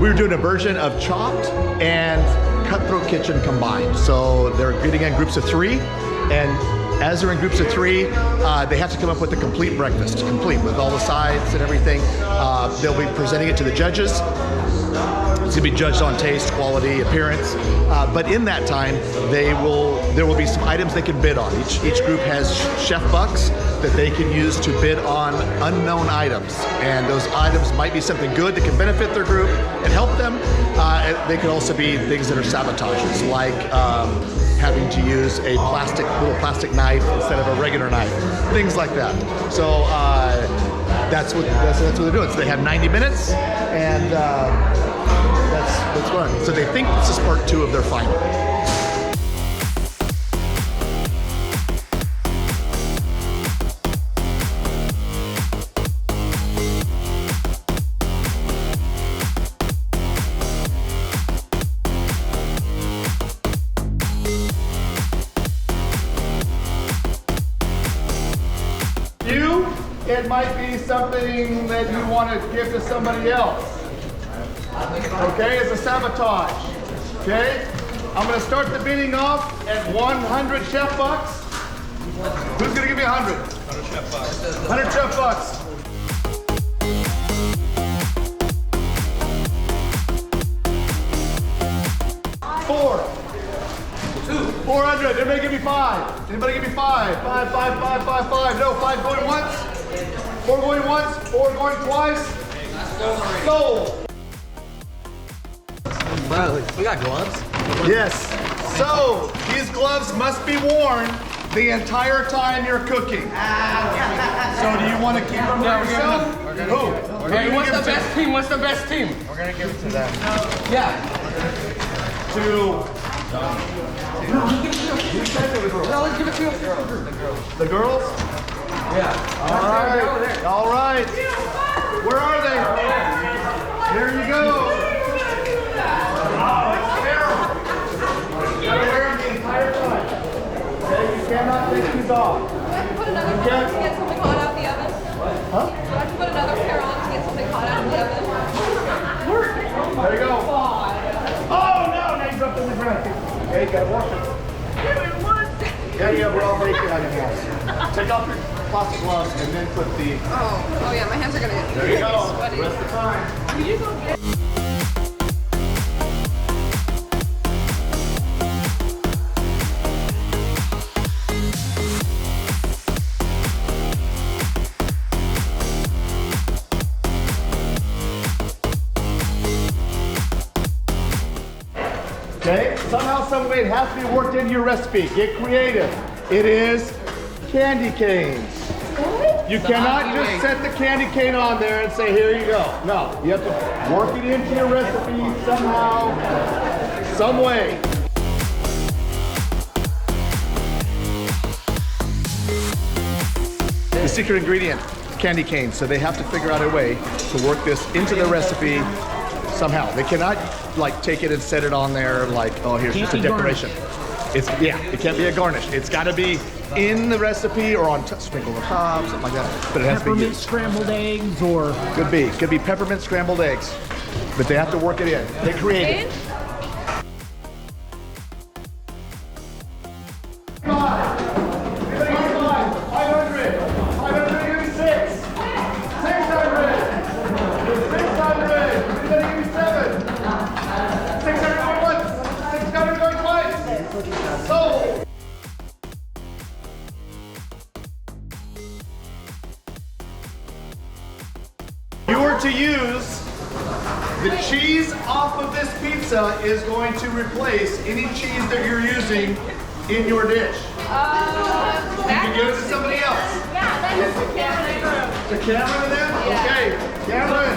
we were doing a version of Chopped and Cutthroat Kitchen combined. So they're getting in groups of 3, and as they're in groups of 3, they have to come up with a complete breakfast, complete with all the sides and everything. They'll be presenting it to the judges. It's gonna be judged on taste, quality, appearance, but in that time, there will be some items they can bid on. Each group has chef bucks that they can use to bid on unknown items, and those items might be something good that can benefit their group and help them. They could also be things that are sabotages, like having to use a little plastic knife instead of a regular knife, things like that. So that's what they're doing. So they have 90 minutes, and that's fun. So they think this is part 2 of their final. It might be something that you want to give to somebody else. Okay, it's a sabotage. Okay, I'm going to start the bidding off at 100 chef bucks. Who's going to give me 100? 100 chef bucks. 100 chef bucks. 400. Anybody give me 5? Anybody give me 5? 5, 5, 5, 5, 5. No, 5 going once. 4 going once. 4 going twice. Sold. Bro, we got gloves. Yes. So these gloves must be worn the entire time you're cooking. So do you want to keep them for yourself? Who? Hey, what's the best team? What's the best team? We're gonna give it to them. Yeah. No, let's give it to the girls. Yeah. All right. All right. Where are they? Here you go. Oh, it's terrible. You gotta wear them the entire time. Okay, you cannot take these off. Do I have to put another pair on to get something hot out of the oven? Huh? Do I have to put another pair on to get something hot out of the oven? There you go. Oh no! Now you dropped it in the ground. Okay, you gotta wash it. Yeah, you have raw bacon on your hands. Take off your plastic gloves and then put the... Oh yeah, my hands are gonna get There you go. sweaty. Rest of the time. Could you go get... Okay, somehow, some way it has to be worked into your recipe. Get creative. It is candy canes. You cannot just set the candy cane on there and say, here you go. No, you have to work it into your recipe somehow, some way. The secret ingredient, candy cane. So they have to figure out a way to work this into the recipe somehow. They cannot like take it and set it on there like, oh, here's just a decoration. It's, yeah, it can't be a garnish. It's got to be in the recipe or on sprinkle on top, something like that. But it has to be peppermint scrambled eggs, or could be peppermint scrambled eggs. But they have to work it in. They create it. To use the cheese off of this pizza is going to replace any cheese that you're using in your dish. You can give it to somebody else. Yeah, that is the Cameron. To Cameron then? Yeah. Okay, Cameron.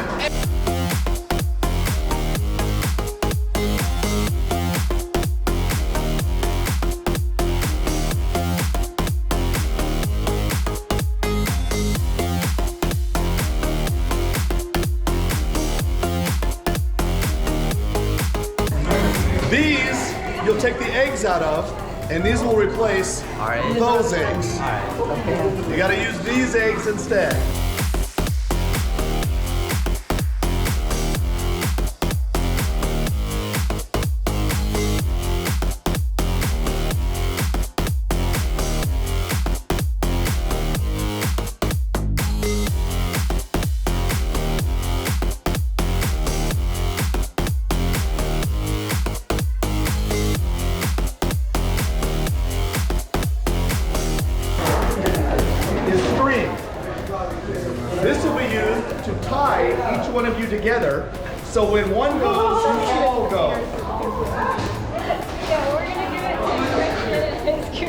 These, you'll take the eggs out of, and these will replace those eggs. You gotta use these eggs instead. tie each one of you together, so when one goes, you all go. Yeah, we're gonna give it to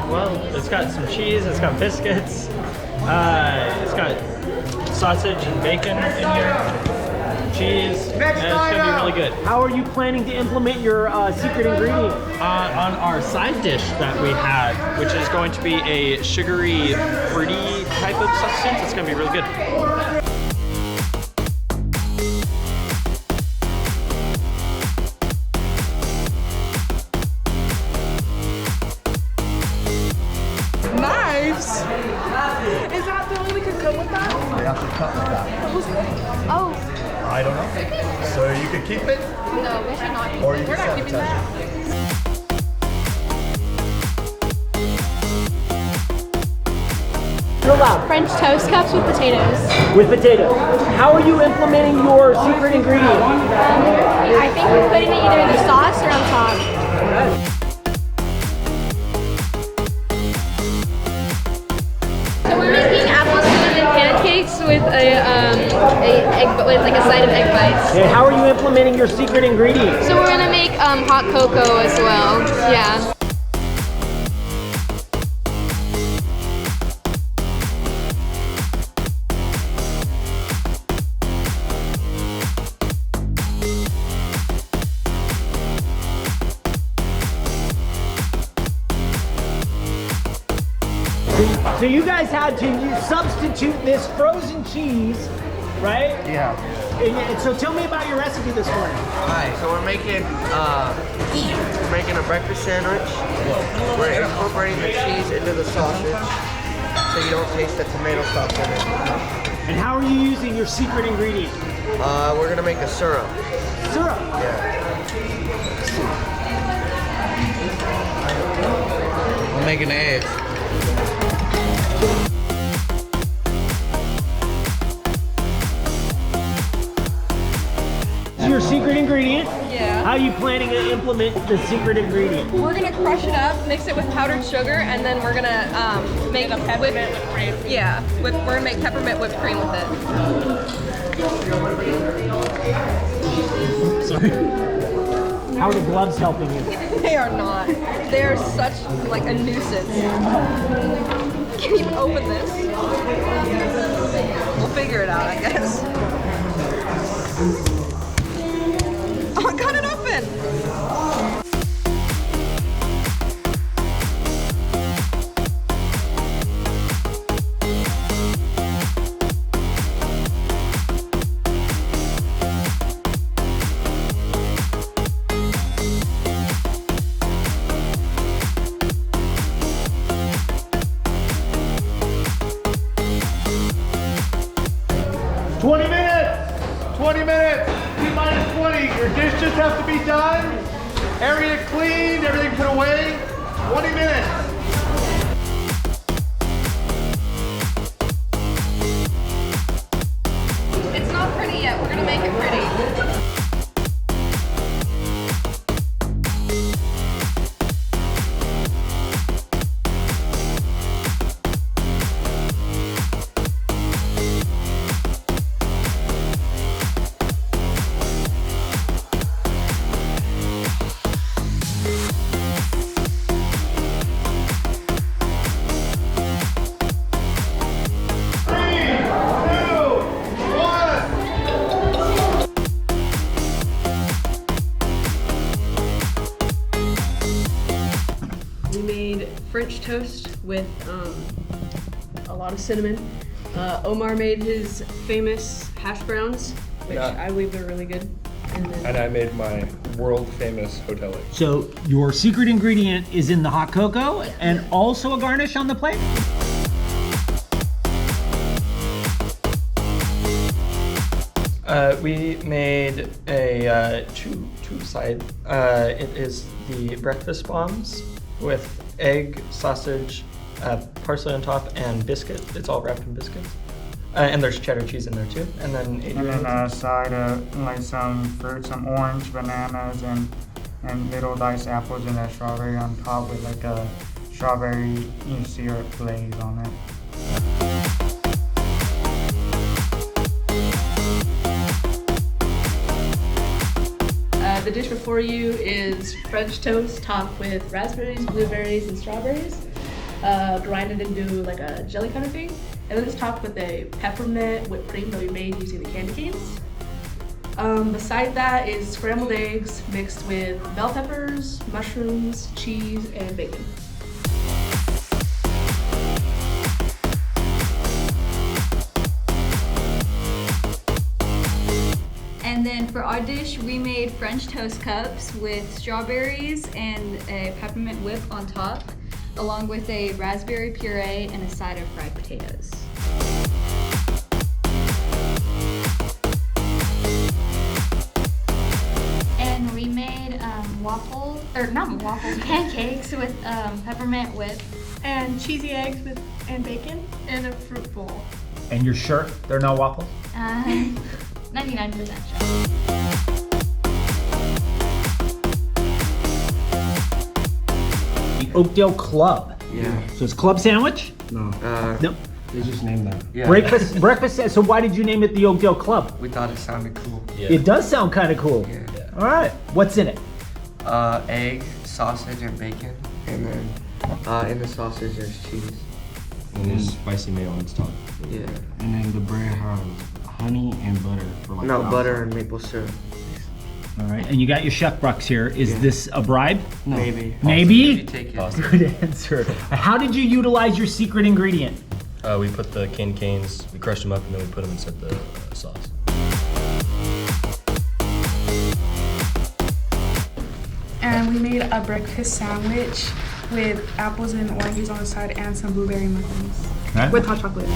Well, it's got some cheese, it's got biscuits, it's got sausage and bacon in here, cheese, and it's gonna be really good. How are you planning to implement your secret ingredient? On our side dish that we had, which is going to be a sugary, fruity type of substance, it's gonna be really good. Knives? Is that the way we could cook with that? You have to cut with that. Oh, I don't know. So you can keep it, no, we should not. or you We're can not keeping sabotage that. it. You're allowed. French toast cups with potatoes. With potatoes. How are you implementing your secret ingredient? I think we're putting it either in the sauce or on top. So we're making apple cinnamon pancakes with with like a side of egg bites. And how are you implementing your secret ingredient? So we're gonna make hot cocoa as well. Yeah. So you guys had to substitute this frozen cheese, right? Yeah. And so tell me about your recipe this morning. Alright, so we're making a breakfast sandwich. We're incorporating the cheese into the sausage so you don't taste the tomato sauce in it. And how are you using your secret ingredient? We're gonna make a syrup. Syrup. Yeah. I'm making eggs. Your secret ingredient? Yeah. How are you planning to implement the secret ingredient? We're gonna crush it up, mix it with powdered sugar, and then we're gonna make a peppermint whipped cream. Yeah, we're gonna make peppermint whipped cream with it. Sorry. How are the gloves helping you? They are not. They are such like a nuisance. Can you open this? We'll figure it out, I guess. Oh, I got it open! T-minus 20. Your dishes have to be done. Area cleaned, everything put away. 20 minutes. It's not pretty yet. We're gonna make it pretty. We made French toast with a lot of cinnamon. Omar made his famous hash browns, which I believe are really good. And I made my world famous hotel egg. So your secret ingredient is in the hot cocoa and also a garnish on the plate? We made a two side. It is the breakfast bombs with egg, sausage, parsley on top, and biscuit. It's all wrapped in biscuits. And there's cheddar cheese in there too. And then And then a side of like some fruit, some orange, bananas, and little diced apples, and a strawberry on top with like a strawberry syrup glaze on it. The dish before you is French toast topped with raspberries, blueberries, and strawberries, grinded into like a jelly kind of thing. And then it's topped with a peppermint whipped cream that we made using the candy canes. Beside that is scrambled eggs mixed with bell peppers, mushrooms, cheese, and bacon. And then for our dish, we made French toast cups with strawberries and a peppermint whip on top, along with a raspberry puree and a side of fried potatoes. And we made pancakes with peppermint whip. And cheesy eggs and bacon and a fruit bowl. And you're sure they're not waffles? 99% sure. The Oakdale Club. Yeah. So it's club sandwich? No, No. they just named that. Yeah. Breakfast. So why did you name it the Oakdale Club? We thought it sounded cool. It does sound kind of cool. Yeah. All right. What's in it? Egg, sausage, and bacon. And then in the sausage there's cheese. And there's spicy mayo on top. Yeah. And then the bread has honey and butter for like. No, butter and maple syrup. All right. And you got your chef Brux here. Is this a bribe? No. Maybe. Maybe? If you take it. Good answer. How did you utilize your secret ingredient? We put the candy canes, we crushed them up, and then we put them inside the sauce. And we made a breakfast sandwich with apples and oranges on the side and some blueberry muffins Right. with hot chocolate.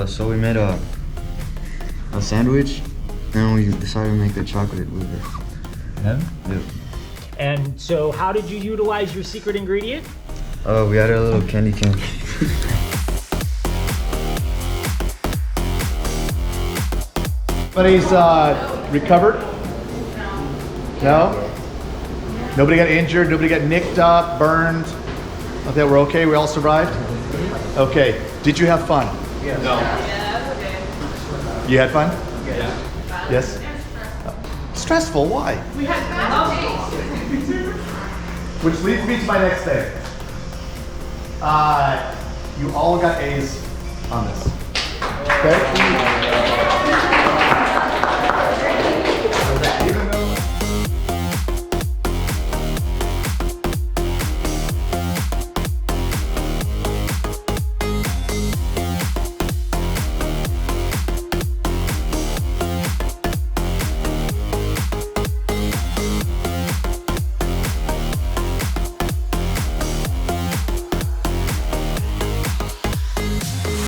So we made a sandwich, and we decided to make the chocolate with it. Yeah. Yep. And so how did you utilize your secret ingredient? We added a little candy cane. Everybody's recovered? No? Nobody got injured? Nobody got nicked up, burned? Okay, we're okay? We all survived? Okay. Did you have fun? No. You had fun? Yeah. Yes? Stressful? Why? Which leads me to my next thing. You all got A's on this. Okay?